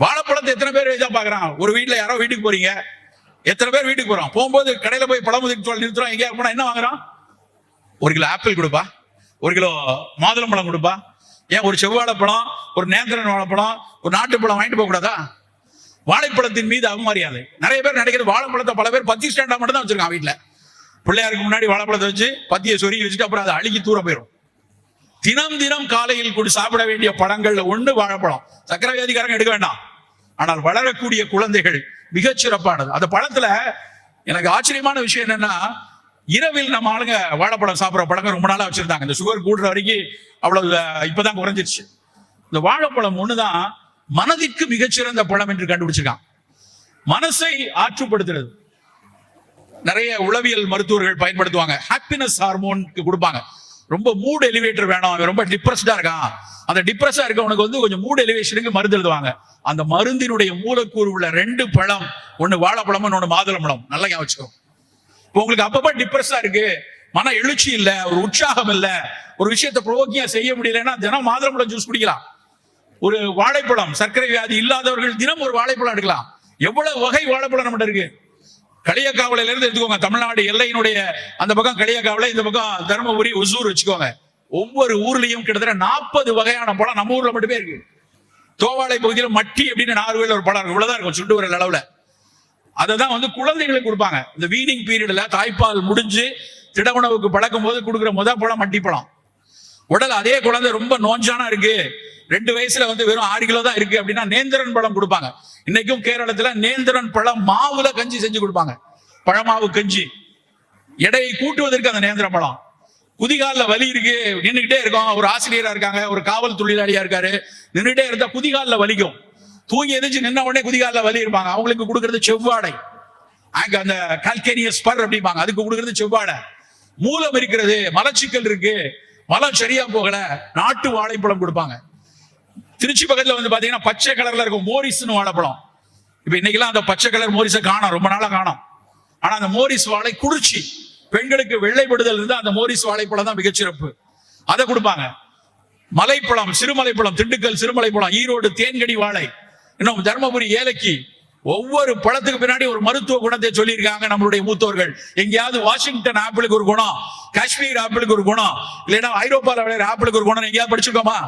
வாழைப்பழத்தை எத்தனை பேர் இதா பாக்குறான்? ஒரு வீட்டுல யாரோ வீட்டுக்கு போறீங்க, எத்தனை பேர் வீட்டுக்கு போறோம், போகும்போது கடையில போய் பழமுதிர்ச்சி நிறுத்துறோம், எங்கேயா போனா என்ன வாங்குறோம்? 1 கிலோ ஆப்பிள் கொடுப்பா, 1 கிலோ மாதுளம்பழம் கொடுப்பா, ஏன் ஒரு செவ்வாழைப்பழம், ஒரு நேந்திரன் வாழைப்பழம், ஒரு நாட்டுப்பழம் வாங்கிட்டு போக கூடாதா? வாழைப்பழத்தின் மீது அவமரியாதை. நிறைய பேர் நினைக்கிறது வாழைப்பழத்தை பல பேர் பத்தி ஸ்டாண்டா மட்டும் தான் வச்சிருக்கான் வீட்டுல. பிள்ளையாருக்கு முன்னாடி வாழைப்பழத்தை வச்சு பத்தியை சொருகி வச்சுட்டு அப்புறம் அதை அழுகி தூர போயிடும். தினம் தினம் காலையில் கூட சாப்பிட வேண்டிய பழங்கள்ல ஒண்ணு வாழைப்பழம். சக்கரை வியாதிக்காரங்க எடுக்க வேண்டாம், ஆனால் வளரக்கூடிய குழந்தைகள் மிகச் சிறப்பானது. அந்த பழத்துல எனக்கு ஆச்சரியமான விஷயம் என்னன்னா, இரவில் நம்ம ஆளுங்க வாழைப்பழம் சாப்பிட்ற பழக்கம் ரொம்ப நாளா வச்சிருந்தாங்க. இந்த சுகர் கூடுற வரைக்கும் அவ்வளவு இப்பதான் குறைஞ்சிருச்சு. இந்த வாழைப்பழம் ஒண்ணுதான் மனதிற்கு மிகச்சிறந்த பழம் என்று கண்டுபிடிச்சிருக்கான். மனசை ஆற்றுப்படுத்துறது. நிறைய உளவியல் மருத்துவர்கள் பயன்படுத்துவாங்க. ஹாப்பினஸ் ஹார்மோனுக்கு கொடுப்பாங்க. ரொம்ப மூட் எலிவேட்டர் வேணும், ரொம்ப டிப்ரெஸ்டா இருக்கான், அந்த டிப்ரெஸ்டா இருக்கவனுக்கு வந்து கொஞ்சம் மூட் எலிவேஷனுக்கு மருந்து எழுதுவாங்க. அந்த மருந்தினுடைய மூலக்கூறு உள்ள 2 பழம், ஒன்னு வாழைப்பழம், இன்னொன்னு மாதுளம்பழம். நல்லா ஞாபகம். இப்போ உங்களுக்கு அப்பப்ப டிப்ரெஸ்டா இருக்கு, மன எழுச்சி இல்ல, ஒரு உற்சாகம் இல்ல, ஒரு விஷயத்தை ப்ரோக்கியா செய்ய முடியலன்னா தினம் மாதுளம்பழம் ஜூஸ் குடிக்கலாம். ஒரு வாழைப்பழம், சர்க்கரை வியாதி இல்லாதவர்கள் தினம் ஒரு வாழைப்பழம் எடுக்கலாம். எவ்வளவு வகை வாழைப்பழம் நம்ம இருக்கு. களியக்காவலையில இருந்து எடுத்துக்கோங்க, தமிழ்நாடு எல்லையினுடைய அந்த பக்கம் களியக்காவலை, இந்த பக்கம் தருமபுரி, ஒசூர் வச்சுக்கோங்க. ஒவ்வொரு ஊர்லயும் கிட்டத்தட்ட 40 வகையான பழம் நம்ம ஊர்ல மட்டுமே இருக்கு. தோவாளை பகுதியில் மட்டி அப்படின்னு 4 ஒரு பழம் இருக்கு, இவ்வளவுதான் இருக்கும் சுண்டு வரல் அளவுல. அதைதான் வந்து குழந்தைகளுக்கு கொடுப்பாங்க. இந்த வீனிங் பீரியட்ல தாய்ப்பால் முடிஞ்சு திட உணவுக்கு பழக்கும் போது கொடுக்குற முதல் பழம் மட்டி பழம். உடல் அதே குழந்தை ரொம்ப நோஞ்சானா இருக்கு, 2 வயசுல வந்து வெறும் 6 கிலோ தான் இருக்கு அப்படின்னா நேந்திரன் பழம் கொடுப்பாங்க. இன்னைக்கும் கேரளத்துல நேந்திரன் பழம் மாவுல கஞ்சி செஞ்சு கொடுப்பாங்க, பழமாவு கஞ்சி. எடையை கூட்டுவதற்கு அந்த நேந்திரன் பழம். குதிகால வலி இருக்கு, நின்றுகிட்டே இருக்கும், ஒரு ஆசிரியரா இருக்காங்க, ஒரு காவல் தொழிலாளியா இருக்காரு, நின்றுட்டே இருந்தா குதிகால வலிக்கும், தூங்கி எதிர்த்து நின்ன உடனே குதிகால வலி இருப்பாங்க, அவங்களுக்கு கொடுக்கறது செவ்வாடை. அந்த கால்கேனியஸ் ஸ்பர் அப்படிப்பாங்க, அதுக்கு கொடுக்கறது செவ்வாடை. மூலம் இருக்கிறது, மலச்சிக்கல் இருக்கு, மலம் சரியா போகல, நாட்டு வாழைப்பழம் கொடுப்பாங்க. திருச்சி பக்கத்துல வந்து பாத்தீங்கன்னா பச்சை கலர்ல இருக்கும் மோரிஸ்னு வாழைப்பழம். இப்ப இன்னைக்கெல்லாம் அந்த பச்சை கலர் மோரிஸை காணோம், ரொம்ப நாளா காணோம். ஆனா அந்த மோரிஸ் வாழை குளிர்ச்சி, பெண்களுக்கு வெள்ளைப்படுதல் இருந்தா அந்த மோரிஸ் வாழைப்பழம் தான் மிகச்சிறப்பு, அதை கொடுப்பாங்க. மலைப்பழம், சிறுமலைப்பழம், திண்டுக்கல் சிறுமலைப்பழம், ஈரோடு தேன்கடி வாழை, இன்னும் தர்மபுரி ஏலக்கி. ஒவ்வொரு பழத்துக்கு பின்னாடி ஒரு மருத்துவ குணத்தை சொல்லியிருக்காங்க நம்மளுடைய மூத்தோர்கள். எங்கேயாவது வாஷிங்டன் ஆப்பிளுக்கு ஒரு குணம், காஷ்மீர் ஆப்பிளுக்கு ஒரு குணம், இல்லைன்னா ஐரோப்பாவில் விளையாடுற ஆப்பிளுக்கு ஒரு குணம் எங்கேயாவது படிச்சிருக்கோமா?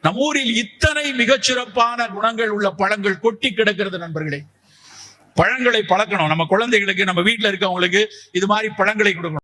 நம்ம ஊரில் இத்தனை மிகச்சிறப்பான குணங்கள் உள்ள பழங்கள் கொட்டி கிடக்கிறது நண்பர்களே. பழங்களை பழக்கணும். நம்ம குழந்தைகளுக்கு, நம்ம வீட்டுல இருக்கவங்களுக்கு இது மாதிரி பழங்களை கொடுக்கணும்.